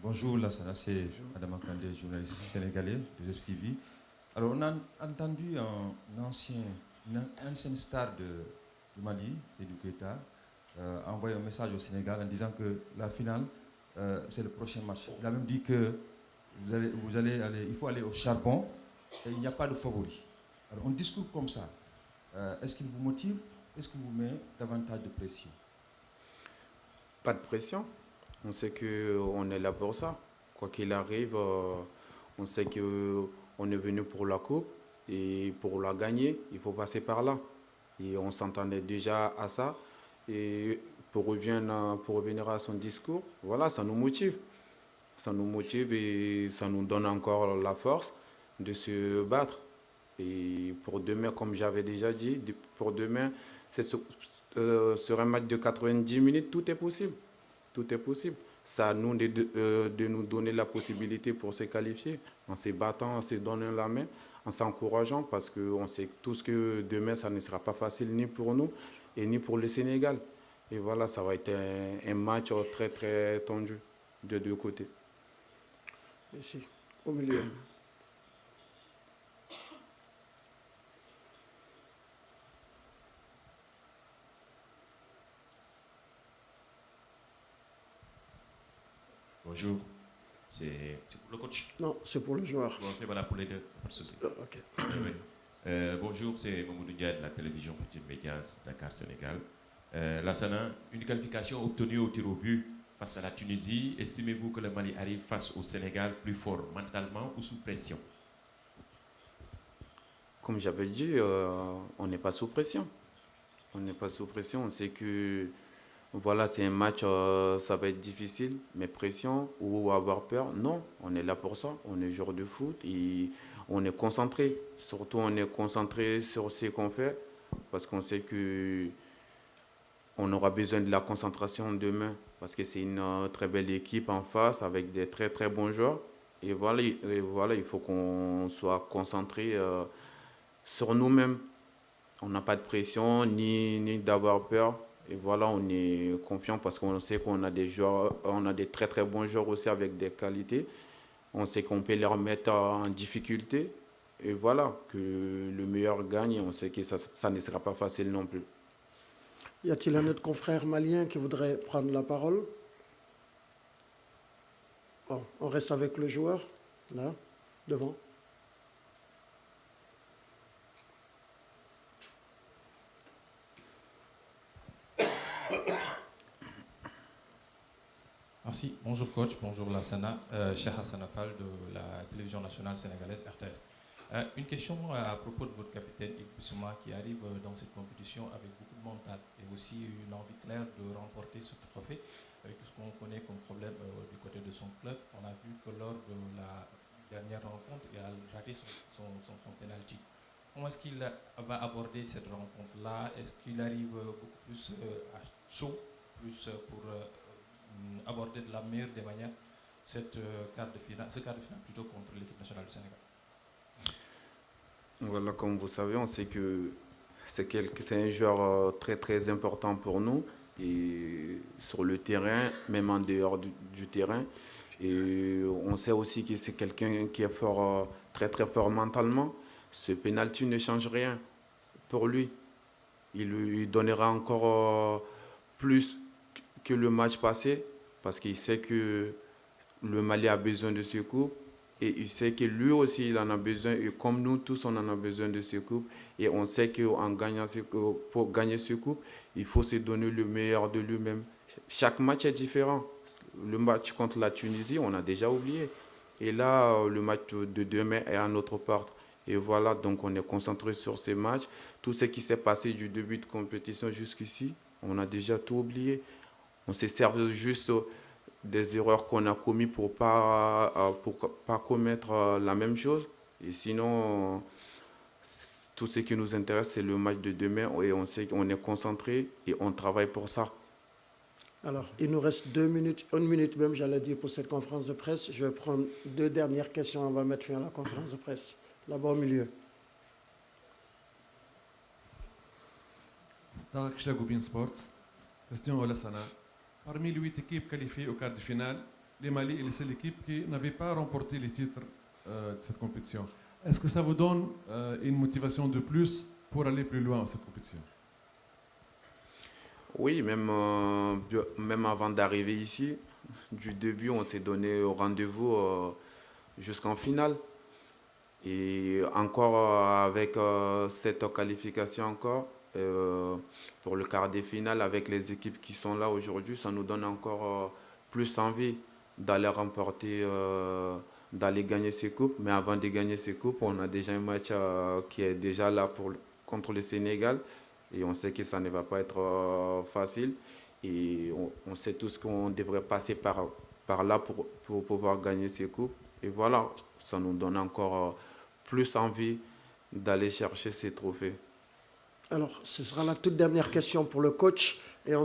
Bonjour, Lassana, c'est Adam Akande, journaliste sénégalais de STV. Alors, on a entendu une ancienne star du Mali, Seydou Keita, envoyer un message au Sénégal en disant que la finale, c'est le prochain match. Il a même dit que il faut aller au charbon et il n'y a pas de favori. Alors, un discours comme ça, est-ce qu'il vous motive? Est-ce qu'il vous met davantage de pression? Pas de pression. On sait qu'on est là pour ça. Quoi qu'il arrive, on sait qu'on est venu pour la coupe et pour la gagner, il faut passer par là. Et on s'entendait déjà à ça. Et pour revenir à son discours, voilà, ça nous motive. Ça nous motive et ça nous donne encore la force de se battre. Et pour demain, comme j'avais déjà dit, pour demain, sur un match de 90 minutes, tout est possible. Tout est possible. C'est à nous de nous donner la possibilité pour se qualifier, en se battant, en se donnant la main, en s'encourageant, parce qu'on sait tous que demain, ça ne sera pas facile ni pour nous et ni pour le Sénégal. Et voilà, ça va être un match très, très tendu de deux côtés. Ici, au milieu. Bonjour, c'est pour le coach. Non, c'est pour le joueur. Bon, c'est voilà pour les deux, pas de souci. Ok. Oui. Bonjour, c'est Mamoudou Ndiaye de la télévision Petit Médias Dakar Sénégal. Lassana, une qualification obtenue au tir au but face à la Tunisie. Estimez-vous que le Mali arrive face au Sénégal plus fort mentalement ou sous pression? Comme j'avais dit, on n'est pas sous pression. On n'est pas sous pression. On sait que voilà, c'est un match, ça va être difficile, mais pression ou avoir peur, non. On est là pour ça. On est joueur de foot et on est concentré. Surtout, on est concentré sur ce qu'on fait parce qu'on sait que on aura besoin de la concentration demain parce que c'est une très belle équipe en face avec des très très bons joueurs. Et voilà, il faut qu'on soit concentré sur nous-mêmes. On n'a pas de pression ni d'avoir peur. Et voilà, on est confiant parce qu'on sait qu'on a des joueurs, on a des très très bons joueurs aussi avec des qualités. On sait qu'on peut les mettre en difficulté. Et voilà, que le meilleur gagne. On sait que ça ne sera pas facile non plus. Y a-t-il un autre confrère malien qui voudrait prendre la parole? Bon, on reste avec le joueur, là, devant. Merci. Bonjour coach, bonjour Lassana, Cheikh Hassan Afal de la télévision nationale sénégalaise RTS. Une question à propos de votre capitaine Yves Bissouma qui arrive dans cette compétition avec beaucoup de mental et aussi une envie claire de remporter ce trophée avec tout ce qu'on connaît comme problème du côté de son club. On a vu que lors de la dernière rencontre, il a raté son penalty. Comment est-ce qu'il va aborder cette rencontre-là? Est-ce qu'il arrive beaucoup plus à chaud, plus pour aborder de la meilleure des manières ce quart de finale plutôt contre l'équipe nationale du Sénégal? Voilà, comme vous savez, on sait que c'est un joueur très très important pour nous et sur le terrain, même en dehors du terrain. Et on sait aussi que c'est quelqu'un qui est fort, très très fort mentalement. Ce penalty ne change rien pour lui. Il lui donnera encore plus que le match passé parce qu'il sait que le Mali a besoin de ce coup et il sait que lui aussi il en a besoin et comme nous tous on en a besoin de ce coup et on sait qu'en gagnant pour gagner ce coup il faut se donner le meilleur de lui-même. Chaque match est différent. Le match contre la Tunisie on a déjà oublié et là le match de demain est à notre porte. Et voilà, donc on est concentré sur ces matchs. Tout ce qui s'est passé du début de compétition jusqu'ici, on a déjà tout oublié. On se sert juste des erreurs qu'on a commises pour pas commettre la même chose. Et sinon, tout ce qui nous intéresse, c'est le match de demain. Et on sait qu'on est concentré et on travaille pour ça. Alors, il nous reste 2 minutes, 1 minute même, j'allais dire, pour cette conférence de presse. Je vais prendre 2 dernières questions. On va mettre fin à la conférence de presse. Là-bas au milieu. Tarek Chlagou, Sports. Question au Lassana. Parmi les 8 équipes qualifiées au quart de finale, le Mali est la seule équipe qui n'avait pas remporté les titres de cette compétition. Est-ce que ça vous donne une motivation de plus pour aller plus loin dans cette compétition? Oui, même avant d'arriver ici, du début, on s'est donné rendez-vous jusqu'en finale. Et encore avec cette qualification encore, pour le quart de finale avec les équipes qui sont là aujourd'hui, ça nous donne encore plus envie d'aller remporter, d'aller gagner ces coupes. Mais avant de gagner ces coupes, on a déjà un match qui est déjà là contre le Sénégal. Et on sait que ça ne va pas être facile. Et on sait tous qu'on devrait passer par là pour pouvoir gagner ces coupes. Et voilà, ça nous donne encore plus envie d'aller chercher ces trophées. Alors, ce sera la toute dernière question pour le coach.